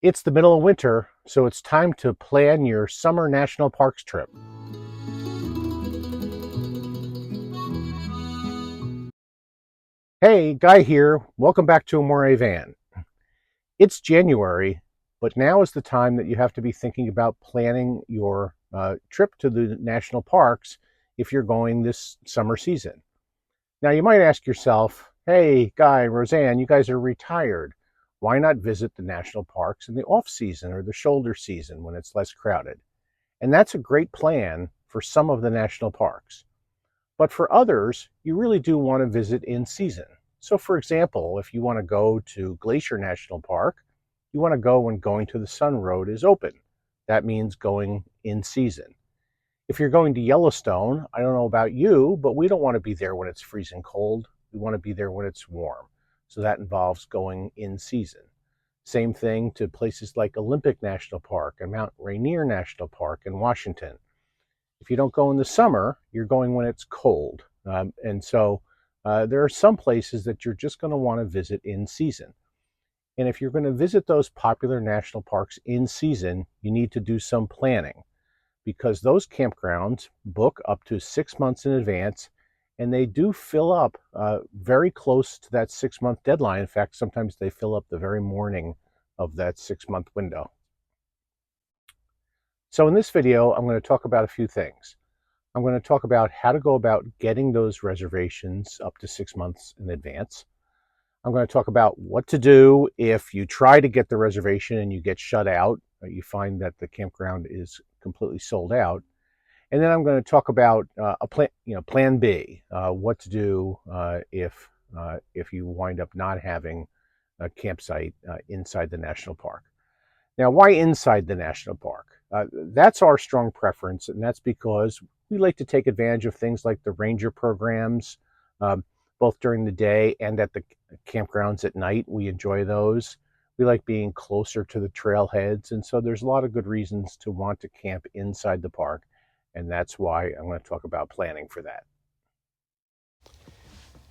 It's the middle of winter, so it's time to plan your summer national parks trip. Hey, Guy here. Welcome back to Amore Van. It's January, but now is the time that you have to be thinking about planning your trip to the national parks if you're going this summer season. Now, you might ask yourself, hey, Guy, Roseanne, you guys are retired. Why not visit the national parks in the off season or the shoulder season when it's less crowded? And that's a great plan for some of the national parks. But for others, you really do want to visit in season. So, for example, if you want to go to Glacier National Park, you want to go when Going to the Sun Road is open. That means going in season. If you're going to Yellowstone, I don't know about you, but we don't want to be there when it's freezing cold. We want to be there when it's warm. So that involves going in season. Same thing to places like Olympic National Park and Mount Rainier National Park in Washington. If you don't go in the summer, you're going when it's cold. And so there are some places that you're just going to want to visit in season. And if you're going to visit those popular national parks in season, you need to do some planning because those campgrounds book up to 6 months in advance and they do fill up very close to that 6 month deadline. In fact, sometimes they fill up the very morning of that 6 month window. So in this video, I'm going to talk about a few things. I'm going to talk about how to go about getting those reservations up to 6 months in advance. I'm going to talk about what to do if you try to get the reservation and you get shut out. You find that the campground is completely sold out. And then I'm going to talk about a plan, plan B, what to do if you wind up not having a campsite inside the national park. Now, why inside the national park? That's our strong preference, and that's because we like to take advantage of things like the ranger programs, both during the day and at the campgrounds at night. We enjoy those. We like being closer to the trailheads, and so there's a lot of good reasons to want to camp inside the park, and that's why I'm going to talk about planning for that.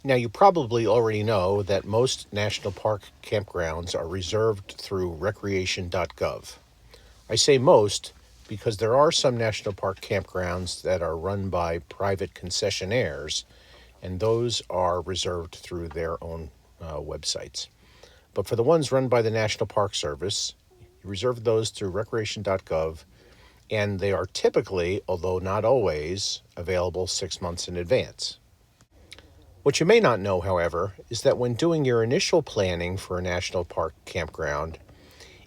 Now, you probably already know that most national park campgrounds are reserved through Recreation.gov. I say most because there are some national park campgrounds that are run by private concessionaires, and those are reserved through their own websites. But for the ones run by the National Park Service, you reserve those through Recreation.gov, and they are typically, although not always, available 6 months in advance. What you may not know, however, is that when doing your initial planning for a national park campground,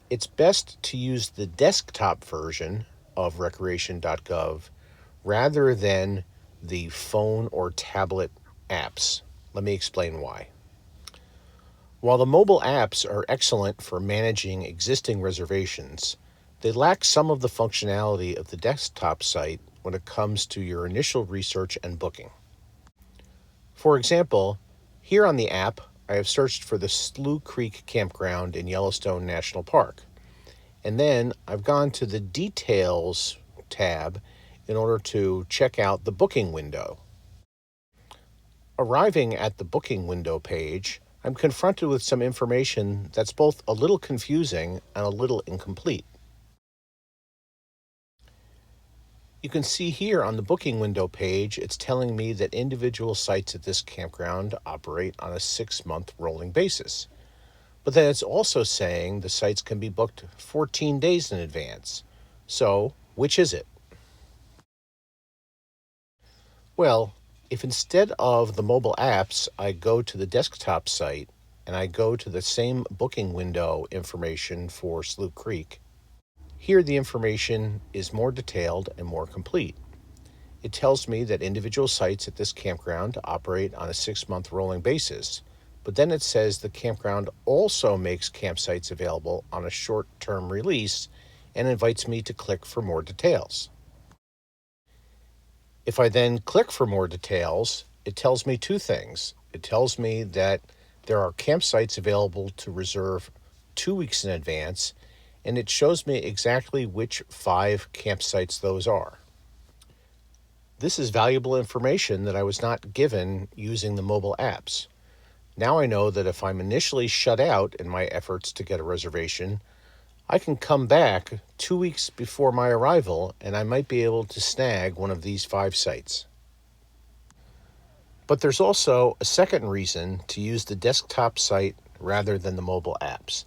it's best to use the desktop version of Recreation.gov rather than the phone or tablet apps. Let me explain why. While the mobile apps are excellent for managing existing reservations, they lack some of the functionality of the desktop site when it comes to your initial research and booking. For example, here on the app, I have searched for the Slough Creek Campground in Yellowstone National Park. And then I've gone to the Details tab in order to check out the booking window. Arriving at the booking window page, I'm confronted with some information that's both a little confusing and a little incomplete. You can see here on the booking window page, it's telling me that individual sites at this campground operate on a 6-month rolling basis. But then it's also saying the sites can be booked 14 days in advance. So, which is it? Well, if instead of the mobile apps, I go to the desktop site and I go to the same booking window information for Slough Creek, here the information is more detailed and more complete. It tells me that individual sites at this campground operate on a 6-month rolling basis, but then it says the campground also makes campsites available on a short-term release and invites me to click for more details. If I then click for more details, it tells me two things. It tells me that there are campsites available to reserve 2 weeks in advance, and it shows me exactly which 5 campsites those are. This is valuable information that I was not given using the mobile apps. Now I know that if I'm initially shut out in my efforts to get a reservation, I can come back 2 weeks before my arrival and I might be able to snag one of these 5 sites. But there's also a second reason to use the desktop site rather than the mobile apps,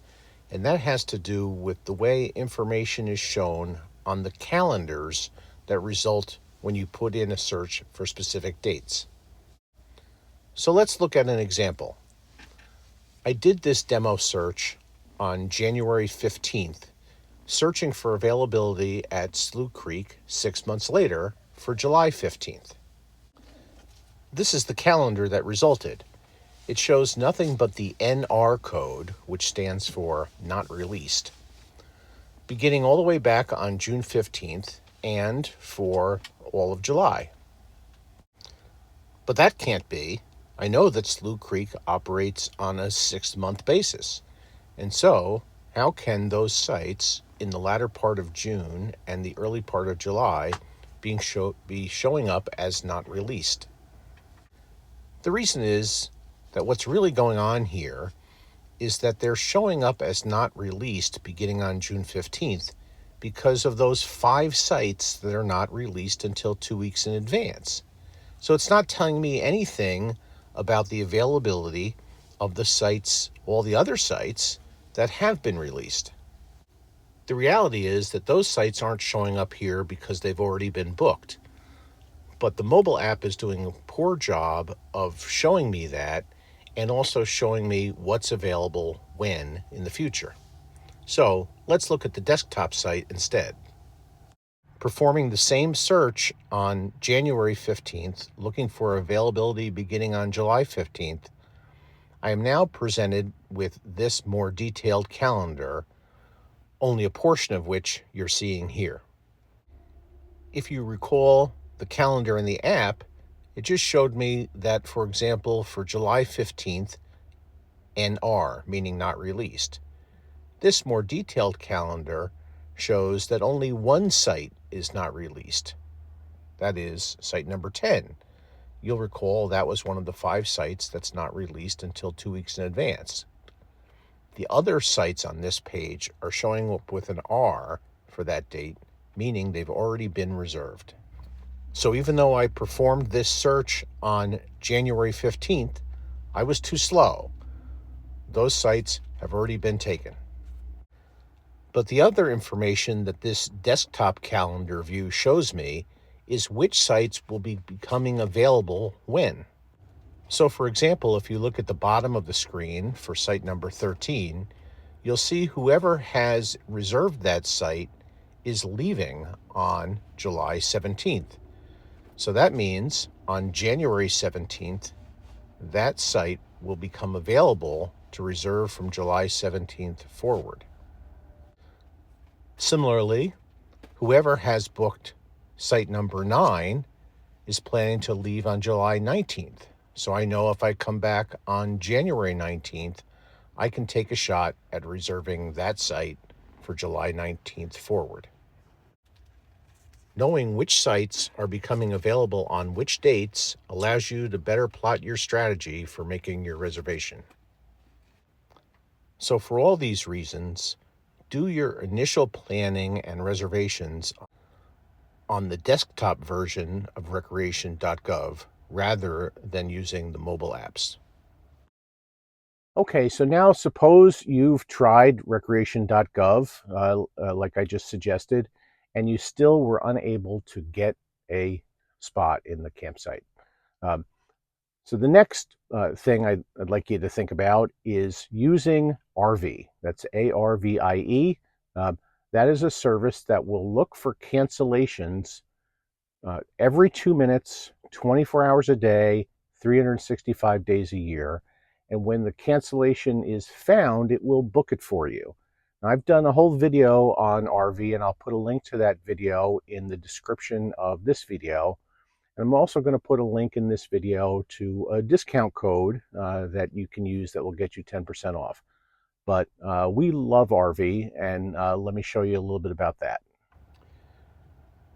and that has to do with the way information is shown on the calendars that result when you put in a search for specific dates. So let's look at an example. I did this demo search on January 15th, searching for availability at Slough Creek 6 months later for July 15th. This is the calendar that resulted. It shows nothing but the NR code, which stands for not released, beginning all the way back on June 15th and for all of July. But that can't be. I know that Slough Creek operates on a 6-month basis. And so, how can those sites in the latter part of June and the early part of July be showing up as not released? The reason is that what's really going on here is that they're showing up as not released beginning on June 15th because of those 5 sites that are not released until 2 weeks in advance. So it's not telling me anything about the availability of the sites, all the other sites that have been released. The reality is that those sites aren't showing up here because they've already been booked. But the mobile app is doing a poor job of showing me that and also showing me what's available when in the future. So let's look at the desktop site instead. Performing the same search on January 15th, looking for availability beginning on July 15th, I am now presented with this more detailed calendar, only a portion of which you're seeing here. If you recall the calendar in the app, it just showed me that, for example, for July 15th, NR, meaning not released. This more detailed calendar shows that only one site is not released. That is site number 10. You'll recall that was one of the 5 sites that's not released until 2 weeks in advance. The other sites on this page are showing up with an R for that date, meaning they've already been reserved. So even though I performed this search on January 15th, I was too slow. Those sites have already been taken. But the other information that this desktop calendar view shows me is which sites will be becoming available when. So for example, if you look at the bottom of the screen for site number 13, you'll see whoever has reserved that site is leaving on July 17th. So that means on January 17th, that site will become available to reserve from July 17th forward. Similarly, whoever has booked site number 9 is planning to leave on July 19th. So I know if I come back on January 19th, I can take a shot at reserving that site for July 19th forward. Knowing which sites are becoming available on which dates allows you to better plot your strategy for making your reservation. So for all these reasons, do your initial planning and reservations on the desktop version of Recreation.gov rather than using the mobile apps. Okay, so now suppose you've tried Recreation.gov, like I just suggested, and you still were unable to get a spot in the campsite. Um, so the next thing I'd like you to think about is using RV. That's ARVIE. That is a service that will look for cancellations every 2 minutes, 24 hours a day, 365 days a year. And when the cancellation is found, it will book it for you. Now, I've done a whole video on RV, and I'll put a link to that video in the description of this video. And I'm also going to put a link in this video to a discount code that you can use that will get you 10% off. But we love RV, and let me show you a little bit about that.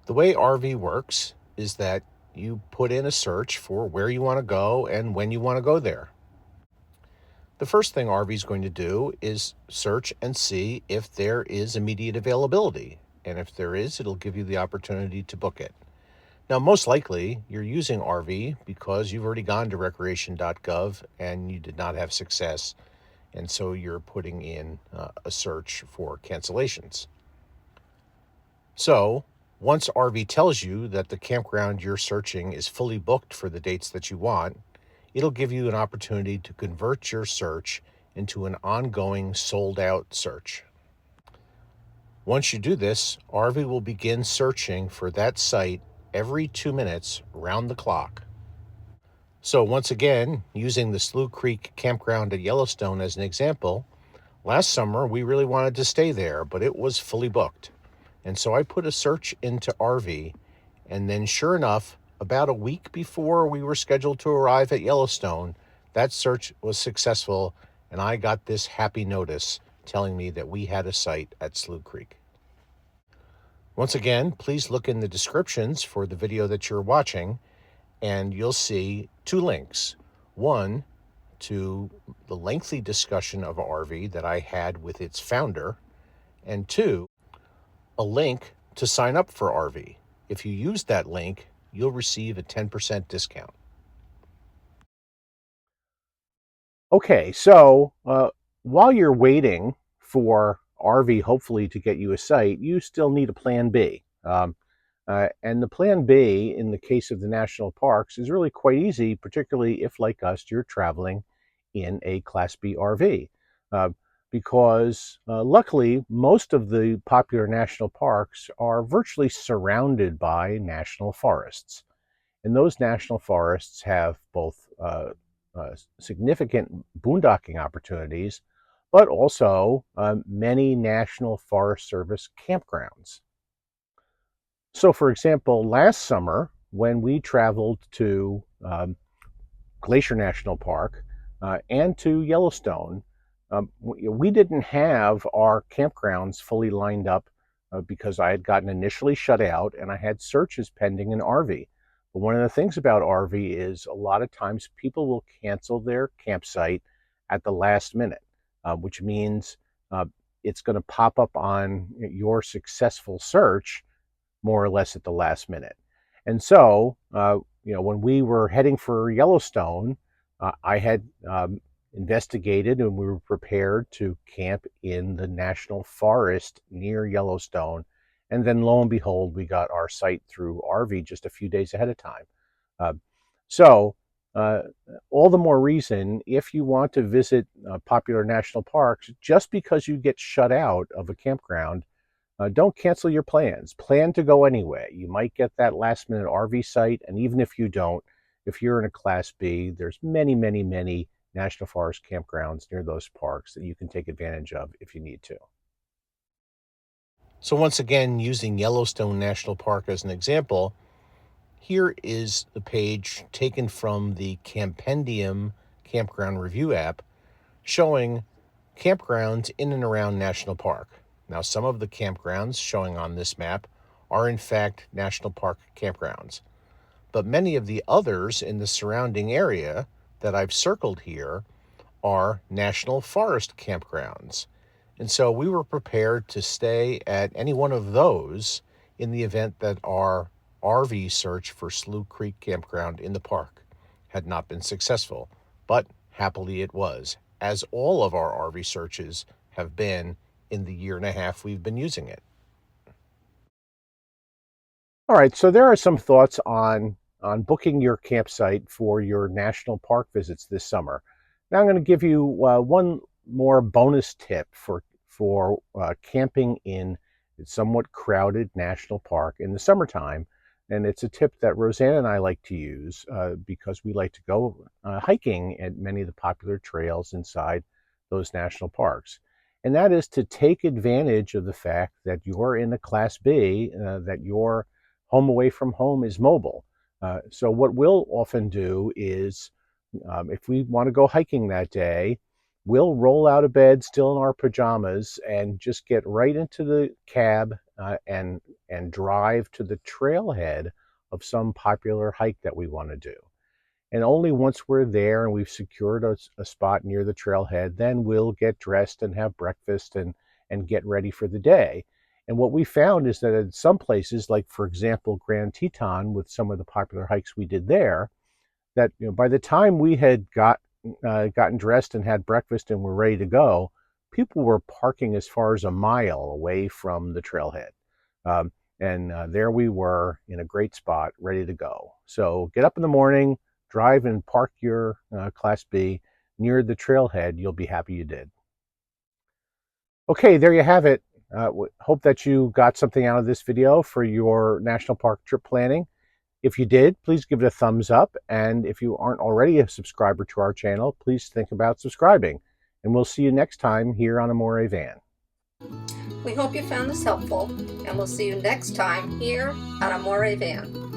The way RV works is that you put in a search for where you want to go and when you want to go there. The first thing RV is going to do is search and see if there is immediate availability. And if there is, it'll give you the opportunity to book it. Now, most likely, you're using RV because you've already gone to Recreation.gov and you did not have success. And so you're putting in a search for cancellations. So once RV tells you that the campground you're searching is fully booked for the dates that you want, it'll give you an opportunity to convert your search into an ongoing sold out search. Once you do this, RV will begin searching for that site every 2 minutes round the clock. So once again, using the Slough Creek campground at Yellowstone as an example, last summer we really wanted to stay there, but it was fully booked. And so I put a search into RV, and then sure enough, about a week before we were scheduled to arrive at Yellowstone, that search was successful, and I got this happy notice telling me that we had a site at Slough Creek. Once again, please look in the descriptions for the video that you're watching, and you'll see two links. One to the lengthy discussion of RV that I had with its founder, and two, a link to sign up for RV. If you use that link, you'll receive a 10% discount. Okay, so while you're waiting for RV hopefully to get you a site, you still need a plan B. And the plan B, in the case of the national parks, is really quite easy, particularly if, like us, you're traveling in a Class B RV. Uh, because luckily, most of the popular national parks are virtually surrounded by national forests. And those national forests have both significant boondocking opportunities, but also many National Forest Service campgrounds. So, for example, last summer, when we traveled to Glacier National Park and to Yellowstone, we didn't have our campgrounds fully lined up because I had gotten initially shut out and I had searches pending in RV. But one of the things about RV is a lot of times people will cancel their campsite at the last minute, which means uh, it's going to pop up on your successful search more or less at the last minute. And so, when we were heading for Yellowstone, I had investigated and we were prepared to camp in the national forest near Yellowstone. And then lo and behold, we got our site through RV just a few days ahead of time. Uh, so, uh, all the more reason if you want to visit popular national parks, just because you get shut out of a campground, don't cancel your plans. Plan to go anyway. You might get that last minute RV site, and even if you don't, if you're in a Class B, there's many, many, many national forest campgrounds near those parks that you can take advantage of if you need to. So once again, using Yellowstone National Park as an example, here is the page taken from the Campendium Campground Review app showing campgrounds in and around National Park. Now, some of the campgrounds showing on this map are in fact National Park campgrounds, but many of the others in the surrounding area that I've circled here are National Forest campgrounds. And so we were prepared to stay at any one of those in the event that our RV search for Slough Creek Campground in the park had not been successful. But happily it was, as all of our RV searches have been in the year and a half we've been using it. All right, so there are some thoughts on booking your campsite for your national park visits this summer. Now I'm going to give you one more bonus tip for camping in a somewhat crowded national park in the summertime, and it's a tip that Roseanne and I like to use because we like to go hiking at many of the popular trails inside those national parks. And that is to take advantage of the fact that you're in a Class B, that your home away from home is mobile. So what we'll often do is, if we want to go hiking that day, we'll roll out of bed still in our pajamas and just get right into the cab and drive to the trailhead of some popular hike that we want to do. And only once we're there and we've secured a spot near the trailhead, then we'll get dressed and have breakfast and get ready for the day. And what we found is that in some places, like for example, Grand Teton, with some of the popular hikes we did there, that by the time we had gotten dressed and had breakfast and were ready to go, people were parking as far as a mile away from the trailhead. And there we were in a great spot, ready to go. So get up in the morning, drive and park your Class B near the trailhead. You'll be happy you did. Okay, there you have it. Hope that you got something out of this video for your national park trip planning. If you did, please give it a thumbs up. And if you aren't already a subscriber to our channel, please think about subscribing. And we'll see you next time here on Amore Van. We hope you found this helpful, and we'll see you next time here on Amore Van.